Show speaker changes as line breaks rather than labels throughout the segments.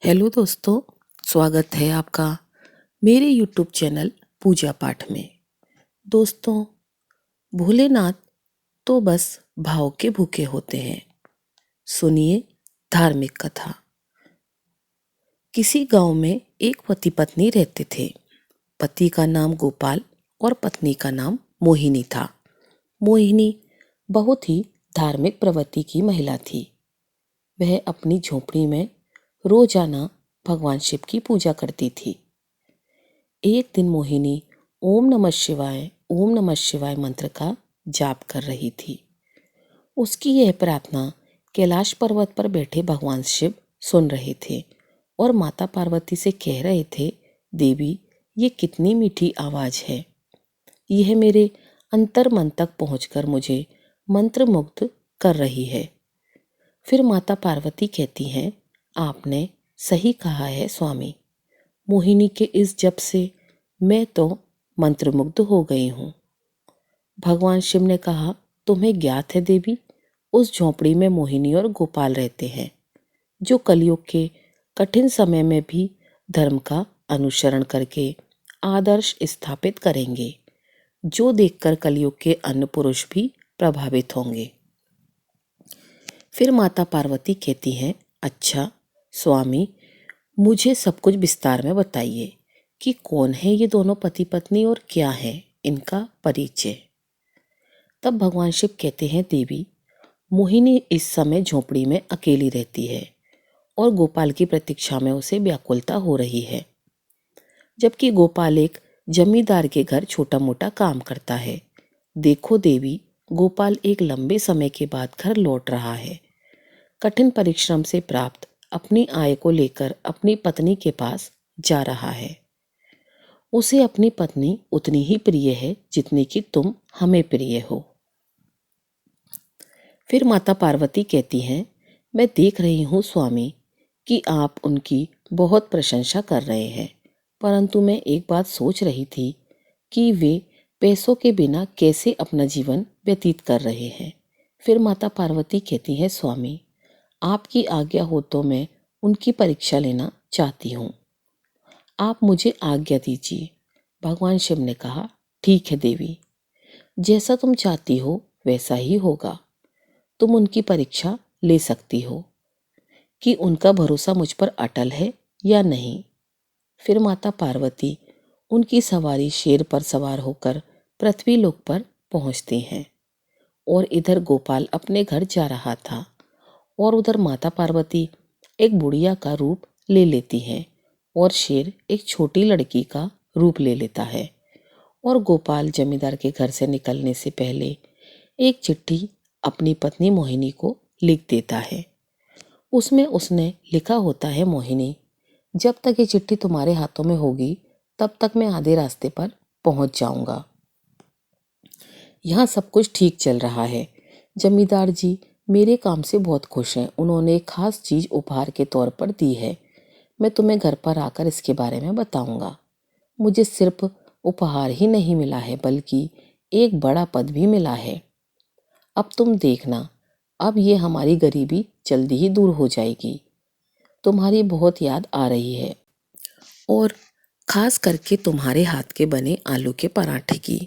Hello दोस्तों, स्वागत है आपका मेरे यूट्यूब चैनल पूजा पाठ में। दोस्तों, भोलेनाथ तो बस भाव के भूखे होते हैं। सुनिए धार्मिक कथा। किसी गांव में एक पति पत्नी रहते थे। पति का नाम गोपाल और पत्नी का नाम मोहिनी था। मोहिनी बहुत ही धार्मिक प्रवृत्ति की महिला थी। वह अपनी झोपड़ी में रोजाना भगवान शिव की पूजा करती थी। एक दिन मोहिनी ओम नमः शिवाय मंत्र का जाप कर रही थी। उसकी यह प्रार्थना कैलाश पर्वत पर बैठे भगवान शिव सुन रहे थे और माता पार्वती से कह रहे थे, देवी, ये कितनी मीठी आवाज है। यह मेरे अंतर मन तक पहुंचकर मुझे मंत्रमुग्ध कर रही है। फिर माता पार्वती कहती हैं, आपने सही कहा है स्वामी। मोहिनी के इस जप से मैं तो मंत्रमुग्ध हो गई हूँ। भगवान शिव ने कहा, तुम्हें ज्ञात है देवी, उस झोंपड़ी में मोहिनी और गोपाल रहते हैं, जो कलयुग के कठिन समय में भी धर्म का अनुसरण करके आदर्श स्थापित करेंगे, जो देखकर कलयुग के अन्य पुरुष भी प्रभावित होंगे। फिर माता पार्वती कहती हैं, अच्छा स्वामी, मुझे सब कुछ विस्तार में बताइए कि कौन है ये दोनों पति पत्नी और क्या है इनका परिचय। तब भगवान शिव कहते हैं, देवी, मोहिनी इस समय झोपड़ी में अकेली रहती है और गोपाल की प्रतीक्षा में उसे व्याकुलता हो रही है, जबकि गोपाल एक जमींदार के घर छोटा मोटा काम करता है। देखो देवी, गोपाल एक लंबे समय के बाद घर लौट रहा है। कठिन परिश्रम से प्राप्त अपनी आय को लेकर अपनी पत्नी के पास जा रहा है। उसे अपनी पत्नी उतनी ही प्रिय है जितनी कि तुम हमें प्रिय हो। फिर माता पार्वती कहती हैं, मैं देख रही हूँ स्वामी कि आप उनकी बहुत प्रशंसा कर रहे हैं, परंतु मैं एक बात सोच रही थी कि वे पैसों के बिना कैसे अपना जीवन व्यतीत कर रहे हैं। फिर माता पार्वती कहती हैं, स्वामी, आपकी आज्ञा हो तो मैं उनकी परीक्षा लेना चाहती हूँ। आप मुझे आज्ञा दीजिए। भगवान शिव ने कहा, ठीक है देवी, जैसा तुम चाहती हो वैसा ही होगा। तुम उनकी परीक्षा ले सकती हो कि उनका भरोसा मुझ पर अटल है या नहीं। फिर माता पार्वती उनकी सवारी शेर पर सवार होकर पृथ्वी लोक पर पहुंचती हैं और इधर गोपाल अपने घर जा रहा था और उधर माता पार्वती एक बुढ़िया का रूप ले लेती हैं और शेर एक छोटी लड़की का रूप ले लेता है। और गोपाल जमींदार के घर से निकलने से पहले एक चिट्ठी अपनी पत्नी मोहिनी को लिख देता है। उसमें उसने लिखा होता है, मोहिनी, जब तक ये चिट्ठी तुम्हारे हाथों में होगी तब तक मैं आधे रास्ते पर पहुंच जाऊंगा। यहाँ सब कुछ ठीक चल रहा है। जमींदार जी मेरे काम से बहुत खुश हैं। उन्होंने एक खास चीज उपहार के तौर पर दी है। मैं तुम्हें घर पर आकर इसके बारे में बताऊंगा। मुझे सिर्फ उपहार ही नहीं मिला है, बल्कि एक बड़ा पद भी मिला है। अब तुम देखना, अब ये हमारी गरीबी जल्दी ही दूर हो जाएगी। तुम्हारी बहुत याद आ रही है, और खास करके तुम्हारे हाथ के बने आलू के पराठे की।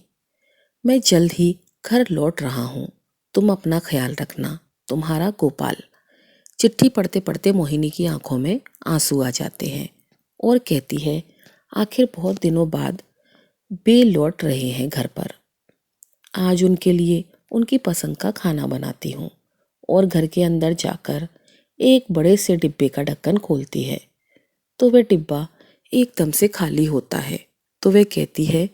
मैं जल्द ही घर लौट रहा हूँ। तुम अपना ख्याल रखना। तुम्हारा गोपाल। चिट्ठी पढ़ते पढ़ते मोहिनी की आंखों में आंसू आ जाते हैं और कहती है, आखिर बहुत दिनों बाद बे लौट रहे हैं घर पर। आज उनके लिए उनकी पसंद का खाना बनाती हूँ और घर के अंदर जाकर एक बड़े से डिब्बे का ढक्कन खोलती है तो वह डिब्बा एकदम से खाली होता है। तो वह कहती है,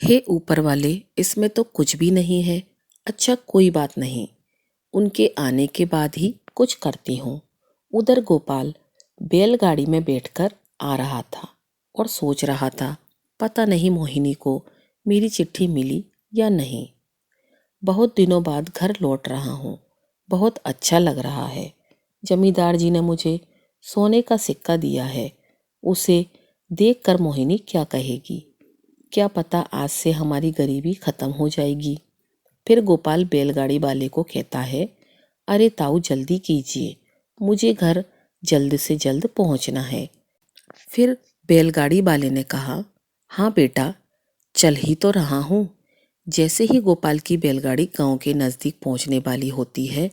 हे ऊपर वाले, इसमें तो कुछ भी नहीं है। अच्छा कोई बात नहीं, उनके आने के बाद ही कुछ करती हूँ। उधर गोपाल बैलगाड़ी में बैठकर आ रहा था और सोच रहा था, पता नहीं मोहिनी को मेरी चिट्ठी मिली या नहीं। बहुत दिनों बाद घर लौट रहा हूँ। बहुत अच्छा लग रहा है। जमींदार जी ने मुझे सोने का सिक्का दिया है। उसे देखकर मोहिनी क्या कहेगी? क्या पता आज से हमारी गरीबी खत्म हो जाएगी। फिर गोपाल बैलगाड़ी वाले को कहता है, अरे ताऊ जल्दी कीजिए, मुझे घर जल्द से जल्द पहुंचना है। फिर बैलगाड़ी वाले ने कहा, हाँ बेटा, चल ही तो रहा हूँ। जैसे ही गोपाल की बैलगाड़ी गांव के नजदीक पहुंचने वाली होती है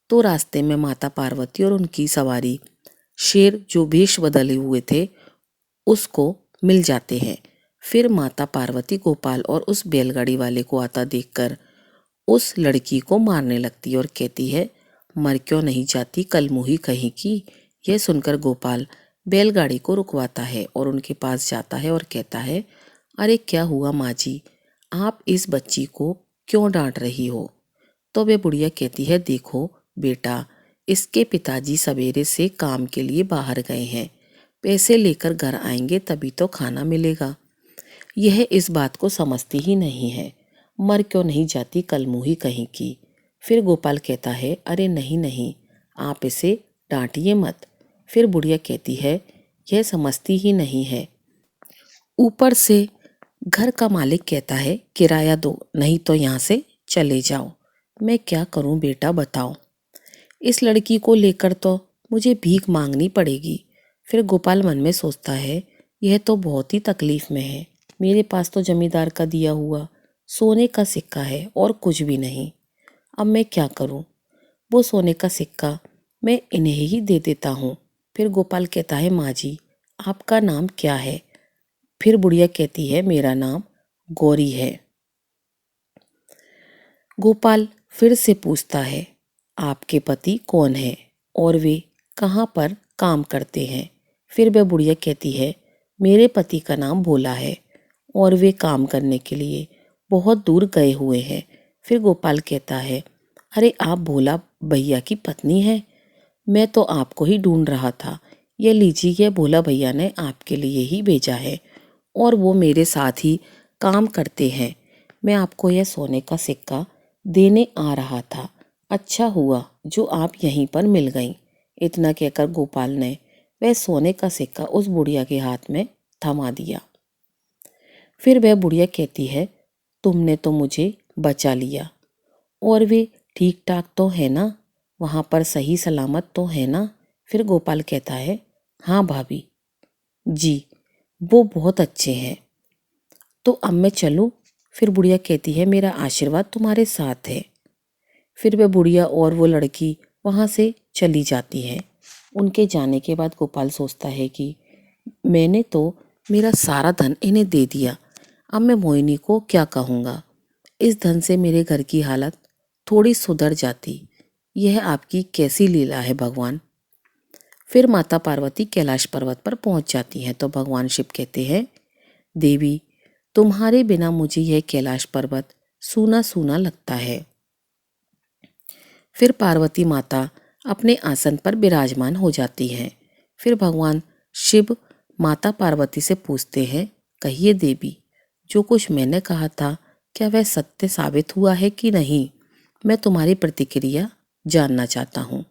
तो रास्ते में माता पार्वती और उनकी सवारी शेर, जो भेष बदले हुए थे, उसको मिल जाते हैं। फिर माता पार्वती गोपाल और उस बैलगाड़ी वाले को आता देखकर उस लड़की को मारने लगती है और कहती है, मर क्यों नहीं जाती कलमुही कहीं की। यह सुनकर गोपाल बैलगाड़ी को रुकवाता है और उनके पास जाता है और कहता है, अरे क्या हुआ माँ जी, आप इस बच्ची को क्यों डांट रही हो। तो वे बुढ़िया कहती है, देखो बेटा, इसके पिताजी सवेरे से काम के लिए बाहर गए हैं, पैसे लेकर घर आएंगे तभी तो खाना मिलेगा। यह इस बात को समझती ही नहीं है, मर क्यों नहीं जाती कलमुही कहीं की। फिर गोपाल कहता है, अरे नहीं नहीं, आप इसे डांटिए मत। फिर बुढ़िया कहती है, यह समझती ही नहीं है। ऊपर से घर का मालिक कहता है, किराया दो नहीं तो यहाँ से चले जाओ। मैं क्या करूँ बेटा बताओ, इस लड़की को लेकर तो मुझे भीख मांगनी पड़ेगी। फिर गोपाल मन में सोचता है, यह तो बहुत ही तकलीफ में है। मेरे पास तो जमींदार का दिया हुआ सोने का सिक्का है और कुछ भी नहीं। अब मैं क्या करूं? वो सोने का सिक्का मैं इन्हें ही दे देता हूँ। फिर गोपाल कहता है, माँ जी, आपका नाम क्या है। फिर बुढ़िया कहती है, मेरा नाम गौरी है। गोपाल फिर से पूछता है, आपके पति कौन है और वे कहाँ पर काम करते हैं। फिर वह बुढ़िया कहती है, मेरे पति का नाम भोला है और वे काम करने के लिए बहुत दूर गए हुए हैं। फिर गोपाल कहता है, अरे आप भोला भैया की पत्नी हैं, मैं तो आपको ही ढूंढ रहा था। ये लीजिए, यह भोला भैया ने आपके लिए ही भेजा है और वो मेरे साथ ही काम करते हैं। मैं आपको यह सोने का सिक्का देने आ रहा था, अच्छा हुआ जो आप यहीं पर मिल गईं। इतना कहकर गोपाल ने वह सोने का सिक्का उस बुढ़िया के हाथ में थमा दिया। फिर वह बुढ़िया कहती है, तुमने तो मुझे बचा लिया, और वे ठीक ठाक तो है ना, वहाँ पर सही सलामत तो है ना। फिर गोपाल कहता है, हाँ भाभी जी, वो बहुत अच्छे हैं। तो अब मैं चलूं? फिर बुढ़िया कहती है, मेरा आशीर्वाद तुम्हारे साथ है। फिर वह बुढ़िया और वो लड़की वहाँ से चली जाती है। उनके जाने के बाद गोपाल सोचता है कि मैंने तो मेरा सारा धन इन्हें दे दिया, अब मैं मोहिनी को क्या कहूँगा। इस धन से मेरे घर की हालत थोड़ी सुधर जाती। यह आपकी कैसी लीला है भगवान। फिर माता पार्वती कैलाश पर्वत पर पहुंच जाती हैं तो भगवान शिव कहते हैं, देवी, तुम्हारे बिना मुझे यह कैलाश पर्वत सूना सूना लगता है। फिर पार्वती माता अपने आसन पर विराजमान हो जाती हैं। फिर भगवान शिव माता पार्वती से पूछते हैं, कहिए देवी, जो कुछ मैंने कहा था क्या वह सत्य साबित हुआ है कि नहीं? मैं तुम्हारी प्रतिक्रिया जानना चाहता हूँ।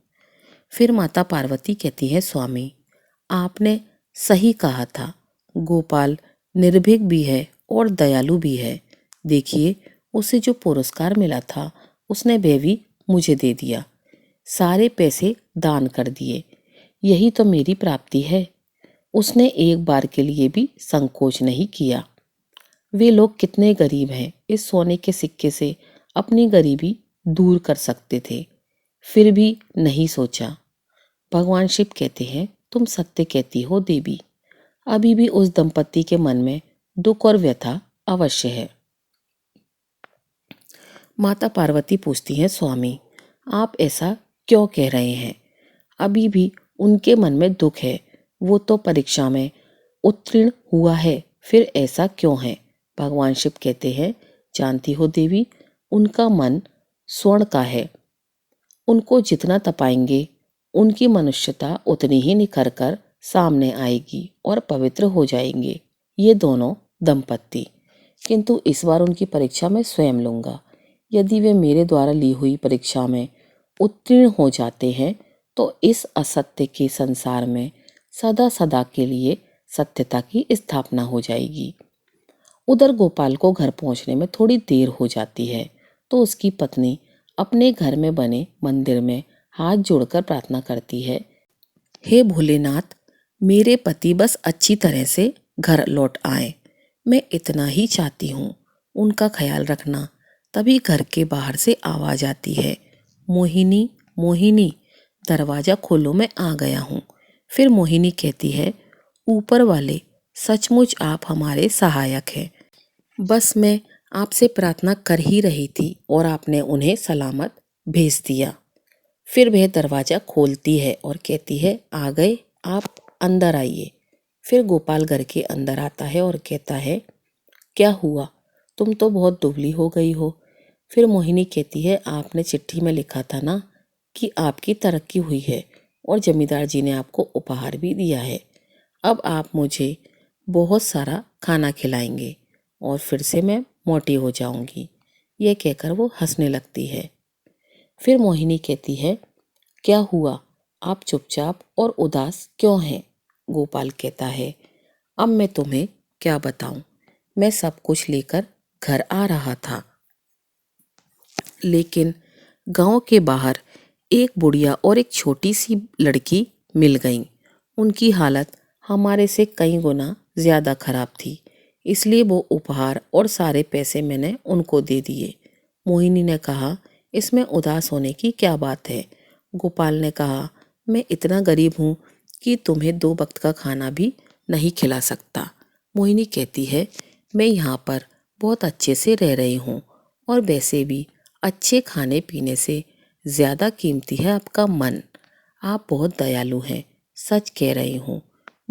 फिर माता पार्वती कहती है, स्वामी, आपने सही कहा था। गोपाल निर्भीक भी है और दयालु भी है। देखिए, उसे जो पुरस्कार मिला था उसने वह भी मुझे दे दिया, सारे पैसे दान कर दिए। यही तो मेरी प्राप्ति है। उसने एक बार के लिए भी संकोच नहीं किया। वे लोग कितने गरीब हैं, इस सोने के सिक्के से अपनी गरीबी दूर कर सकते थे, फिर भी नहीं सोचा। भगवान शिव कहते हैं, तुम सत्य कहती हो देवी। अभी भी उस दंपति के मन में दुख और व्यथा अवश्य है। माता पार्वती पूछती हैं, स्वामी, आप ऐसा क्यों कह रहे हैं? अभी भी उनके मन में दुख है, वो तो परीक्षा में उत्तीर्ण हुआ है, फिर ऐसा क्यों है? भगवान शिव कहते हैं, जानती हो देवी, उनका मन स्वर्ण का है। उनको जितना तपाएंगे उनकी मनुष्यता उतनी ही निखर कर सामने आएगी और पवित्र हो जाएंगे ये दोनों दंपत्ति। किंतु इस बार उनकी परीक्षा मैं स्वयं लूंगा। यदि वे मेरे द्वारा ली हुई परीक्षा में उत्तीर्ण हो जाते हैं तो इस असत्य के संसार में सदा सदा के लिए सत्यता की स्थापना हो जाएगी। उधर गोपाल को घर पहुंचने में थोड़ी देर हो जाती है तो उसकी पत्नी अपने घर में बने मंदिर में हाथ जोड़कर प्रार्थना करती है, हे भोलेनाथ, मेरे पति बस अच्छी तरह से घर लौट आए, मैं इतना ही चाहती हूँ। उनका ख्याल रखना। तभी घर के बाहर से आवाज आती है, मोहिनी, मोहिनी, दरवाजा खोलो, मैं आ गया हूँ। फिर मोहिनी कहती है, ऊपर वाले, सचमुच आप हमारे सहायक हैं। बस मैं आपसे प्रार्थना कर ही रही थी और आपने उन्हें सलामत भेज दिया। फिर वह दरवाजा खोलती है और कहती है, आ गए आप, अंदर आइए। फिर गोपाल घर के अंदर आता है और कहता है, क्या हुआ, तुम तो बहुत दुबली हो गई हो। फिर मोहिनी कहती है, आपने चिट्ठी में लिखा था ना कि आपकी तरक्की हुई है और जमींदार जी ने आपको उपहार भी दिया है। अब आप मुझे बहुत सारा खाना खिलाएंगे और फिर से मैं मोटी हो जाऊंगी। यह कहकर वो हंसने लगती है। फिर मोहिनी कहती है, क्या हुआ, आप चुपचाप और उदास क्यों हैं? गोपाल कहता है, अब मैं तुम्हें क्या बताऊं, मैं सब कुछ लेकर घर आ रहा था, लेकिन गांव के बाहर एक बुढ़िया और एक छोटी सी लड़की मिल गईं। उनकी हालत हमारे से कई गुना ज्यादा खराब थी, इसलिए वो उपहार और सारे पैसे मैंने उनको दे दिए। मोहिनी ने कहा, इसमें उदास होने की क्या बात है? गोपाल ने कहा, मैं इतना गरीब हूँ कि तुम्हें 2 वक्त का खाना भी नहीं खिला सकता। मोहिनी कहती है, मैं यहाँ पर बहुत अच्छे से रह रही हूँ और वैसे भी अच्छे खाने पीने से ज्यादा कीमती है आपका मन। आप बहुत दयालु हैं, सच कह रही हूँ,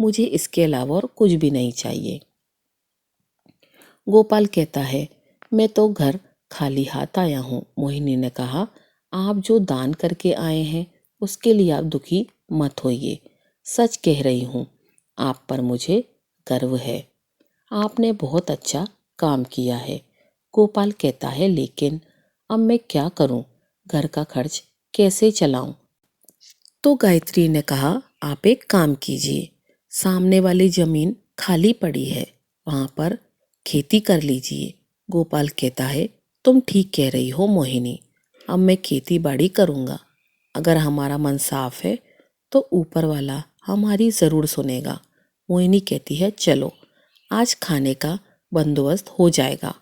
मुझे इसके अलावा और कुछ भी नहीं चाहिए। गोपाल कहता है, मैं तो घर खाली हाथ आया हूँ। मोहिनी ने कहा, आप जो दान करके आए हैं उसके लिए आप दुखी मत होइए, सच कह रही हूँ, आप पर मुझे गर्व है, आपने बहुत अच्छा काम किया है। गोपाल कहता है, लेकिन अब मैं क्या करूं, घर का खर्च कैसे चलाऊं? तो गायत्री ने कहा, आप एक काम कीजिए, सामने वाली जमीन खाली पड़ी है, वहां पर खेती कर लीजिए। गोपाल कहता है, तुम ठीक कह रही हो मोहिनी, अब मैं खेती बाड़ी करूंगा। अगर हमारा मन साफ है तो ऊपर वाला हमारी जरूर सुनेगा। मोहिनी कहती है, चलो आज खाने का बंदोबस्त हो जाएगा,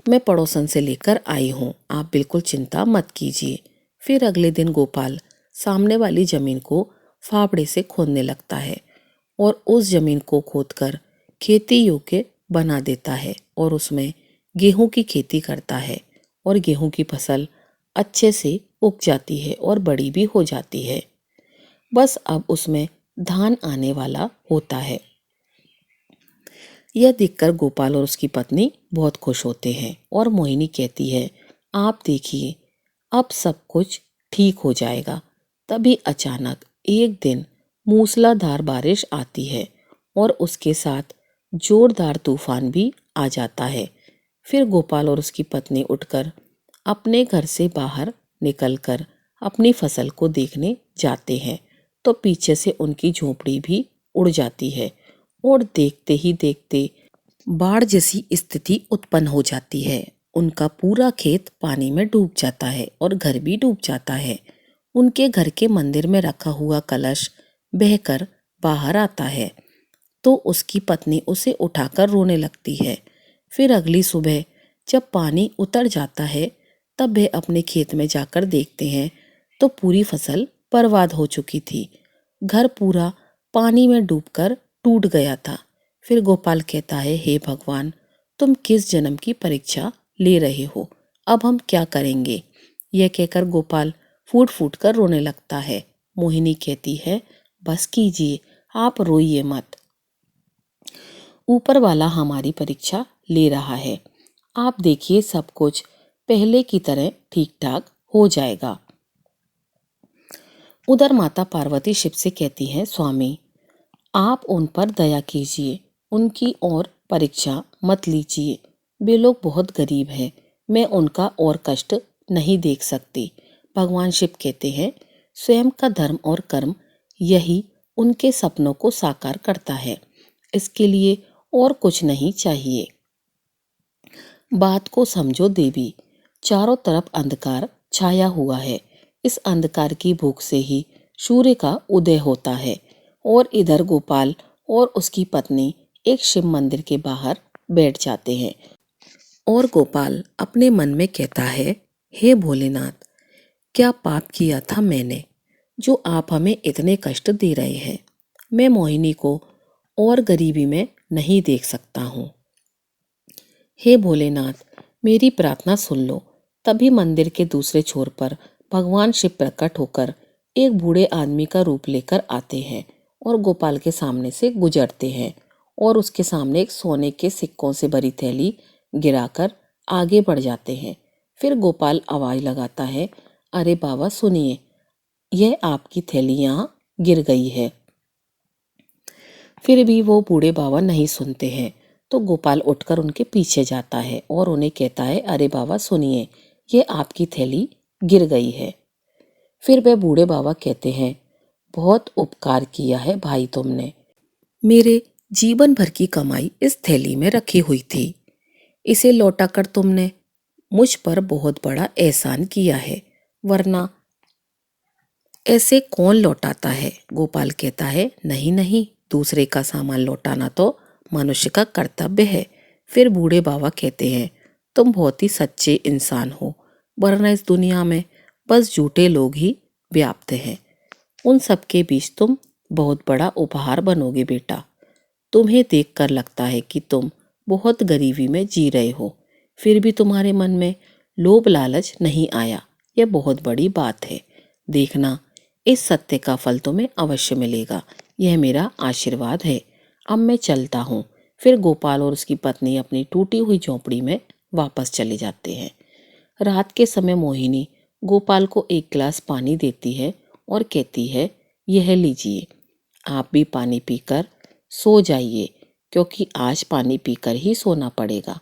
मैं पड़ोसन से लेकर आई हूँ, आप बिल्कुल चिंता मत कीजिए। फिर अगले दिन गोपाल सामने वाली जमीन को फावड़े से खोदने लगता है और उस जमीन को खोदकर खेती योग्य बना देता है और उसमें गेहूं की खेती करता है और गेहूं की फसल अच्छे से उग जाती है और बड़ी भी हो जाती है। बस अब उसमें धान आने वाला होता है। यह देखकर गोपाल और उसकी पत्नी बहुत खुश होते हैं और मोहिनी कहती है, आप देखिए अब सब कुछ ठीक हो जाएगा। तभी अचानक एक दिन मूसलाधार बारिश आती है और उसके साथ जोरदार तूफान भी आ जाता है। फिर गोपाल और उसकी पत्नी उठकर अपने घर से बाहर निकलकर अपनी फसल को देखने जाते हैं तो पीछे से उनकी झोपड़ी भी उड़ जाती है और देखते ही देखते बाढ़ जैसी स्थिति उत्पन्न हो जाती है। उनका पूरा खेत पानी में डूब जाता है और घर भी डूब जाता है। उनके घर के मंदिर में रखा हुआ कलश बहकर बाहर आता है तो उसकी पत्नी उसे उठाकर रोने लगती है। फिर अगली सुबह जब पानी उतर जाता है तब वे अपने खेत में जाकर देखते हैं तो पूरी फसल बर्बाद हो चुकी थी। घर पूरा पानी में डूबकर टूट गया था। फिर गोपाल कहता है, हे भगवान, तुम किस जन्म की परीक्षा ले रहे हो, अब हम क्या करेंगे? यह कहकर गोपाल फूट फूट कर रोने लगता है। मोहिनी कहती है, बस कीजिए, आप रोइए मत, ऊपर वाला हमारी परीक्षा ले रहा है, आप देखिए सब कुछ पहले की तरह ठीक ठाक हो जाएगा। उधर माता पार्वती शिव से कहती हैं, स्वामी आप उन पर दया कीजिए, उनकी और परीक्षा मत लीजिए, वे लोग बहुत गरीब हैं, मैं उनका और कष्ट नहीं देख सकती। भगवान शिव कहते हैं, स्वयं का धर्म और कर्म यही उनके सपनों को साकार करता है, इसके लिए और कुछ नहीं चाहिए। बात को समझो देवी, चारों तरफ अंधकार छाया हुआ है, इस अंधकार की भूख से ही सूर्य का उदय होता है और इधर गोपाल और उसकी पत्नी एक शिव मंदिर के बाहर बैठ जाते हैं और गोपाल अपने मन में कहता है, हे भोलेनाथ, क्या पाप किया था मैंने जो आप हमें इतने कष्ट दे रहे हैं। मैं मोहिनी को और गरीबी में नहीं देख सकता हूँ। हे भोलेनाथ, मेरी प्रार्थना सुन लो। तभी मंदिर के दूसरे छोर पर भगवान शिव प्रकट होकर एक बूढ़े आदमी का रूप लेकर आते हैं और गोपाल के सामने से गुजरते हैं और उसके सामने एक सोने के सिक्कों से भरी थैली गिराकर आगे बढ़ जाते हैं। फिर गोपाल आवाज लगाता है, अरे बाबा सुनिए, यह आपकी थैली यहाँ गिर गई है। फिर भी वो बूढ़े बाबा नहीं सुनते हैं तो गोपाल उठकर उनके पीछे जाता है और उन्हें कहता है, अरे बाबा सुनिए, ये आपकी थैली गिर गई है। फिर वह बूढ़े बाबा कहते हैं, बहुत उपकार किया है भाई तुमने। मेरे जीवन भर की कमाई इस थैली में रखी हुई थी। इसे लौटाकर तुमने मुझ पर बहुत बड़ा एहसान किया है, वरना ऐसे कौन लौटाता है। गोपाल कहता है, नहीं नहीं, दूसरे का सामान लौटाना तो मनुष्य का कर्तव्य है। फिर बूढ़े बाबा कहते हैं, तुम बहुत ही सच्चे इंसान हो, वरना इस दुनिया में बस झूठे लोग ही व्याप्त हैं। उन सबके बीच तुम बहुत बड़ा उपहार बनोगे बेटा। तुम्हें देखकर लगता है कि तुम बहुत गरीबी में जी रहे हो, फिर भी तुम्हारे मन में लोभ लालच नहीं आया। यह बहुत बड़ी बात है। देखना, इस सत्य का फल तुम्हें अवश्य मिलेगा। यह मेरा आशीर्वाद है। अब मैं चलता हूँ। फिर गोपाल और उसकी पत्नी अपनी टूटी हुई झोंपड़ी में वापस चले जाते हैं। रात के समय मोहिनी गोपाल को एक गिलास पानी देती है और कहती है, यह लीजिए, आप भी पानी पीकर सो जाइए, क्योंकि आज पानी पीकर ही सोना पड़ेगा।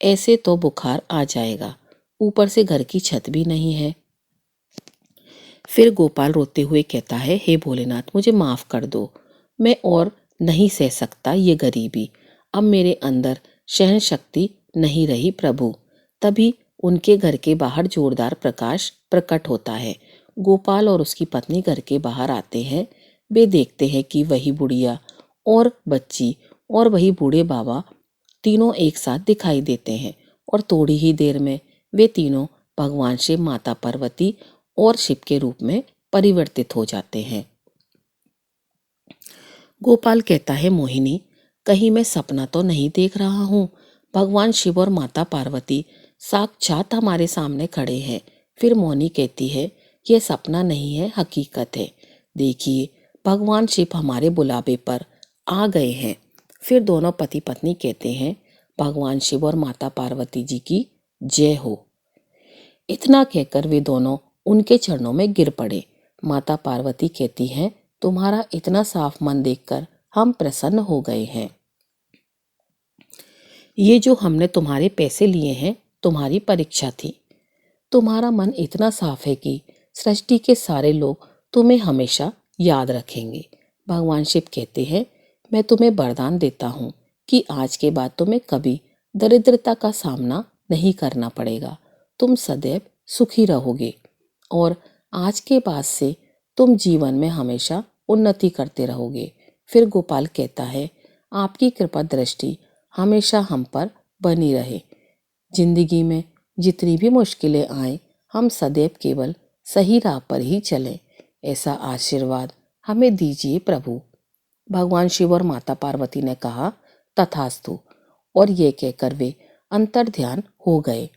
ऐसे तो बुखार आ जाएगा, ऊपर से घर की छत भी नहीं है। फिर गोपाल रोते हुए कहता है, हे भोलेनाथ, मुझे माफ कर दो। मैं और नहीं सह सकता ये गरीबी। अब मेरे अंदर सहन शक्ति नहीं रही प्रभु। तभी उनके घर के बाहर जोरदार प्रकाश प्रकट होता है। गोपाल और उसकी पत्नी घर के बाहर आते हैं। वे देखते हैं कि वही बुढ़िया और बच्ची और वही बूढ़े बाबा तीनों एक साथ दिखाई देते हैं और थोड़ी ही देर में वे तीनों भगवान शिव, माता पार्वती और शिव के रूप में परिवर्तित हो जाते हैं। गोपाल कहता है, मोहिनी, कहीं मैं सपना तो नहीं देख रहा हूँ। भगवान शिव और माता पार्वती साक्षात हमारे सामने खड़े हैं। फिर मोहिनी कहती है, यह सपना नहीं है, हकीकत है। देखिए, भगवान शिव हमारे बुलावे पर आ गए हैं। फिर दोनों पति पत्नी कहते हैं, भगवान शिव और माता पार्वती जी की जय हो। इतना कहकर वे दोनों उनके चरणों में गिर पड़े। माता पार्वती कहती हैं, तुम्हारा इतना साफ मन देखकर हम प्रसन्न हो गए हैं। ये जो हमने तुम्हारे पैसे लिए हैं, तुम्हारी परीक्षा थी। तुम्हारा मन इतना साफ है कि सृष्टि के सारे लोग तुम्हें हमेशा याद रखेंगे। भगवान शिव कहते हैं, मैं तुम्हें वरदान देता हूँ कि आज के बाद तुम्हें कभी दरिद्रता का सामना नहीं करना पड़ेगा। तुम सदैव सुखी रहोगे और आज के बाद से तुम जीवन में हमेशा उन्नति करते रहोगे। फिर गोपाल कहता है, आपकी कृपा दृष्टि हमेशा हम पर बनी रहे। जिंदगी में जितनी भी मुश्किलें आए, हम सदैव केवल सही राह पर ही चलें। ऐसा आशीर्वाद हमें दीजिए प्रभु। भगवान शिव और माता पार्वती ने कहा, तथास्तु, और ये कहकर वे अंतर ध्यान हो गए।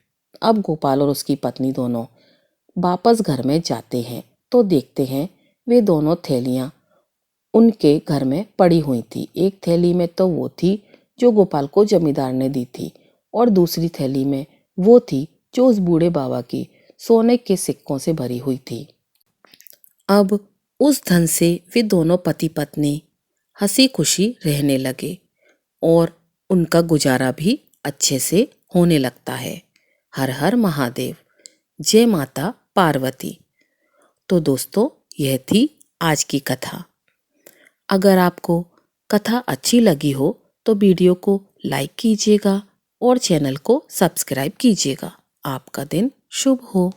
अब गोपाल और उसकी पत्नी दोनों वापस घर में जाते हैं तो देखते हैं वे दोनों थैलियां उनके घर में पड़ी हुई थी। एक थैली में तो वो थी जो गोपाल को जमींदार ने दी थी और दूसरी थैली में वो थी जो उस बूढ़े बाबा की सोने के सिक्कों से भरी हुई थी। अब उस धन से वे दोनों पति पत्नी हंसी खुशी रहने लगे और उनका गुजारा भी अच्छे से होने लगता है। हर हर महादेव, जय माता पार्वती। तो दोस्तों, यह थी आज की कथा। अगर आपको कथा अच्छी लगी हो तो वीडियो को लाइक कीजिएगा और चैनल को सब्सक्राइब कीजिएगा। आपका दिन शुभ हो।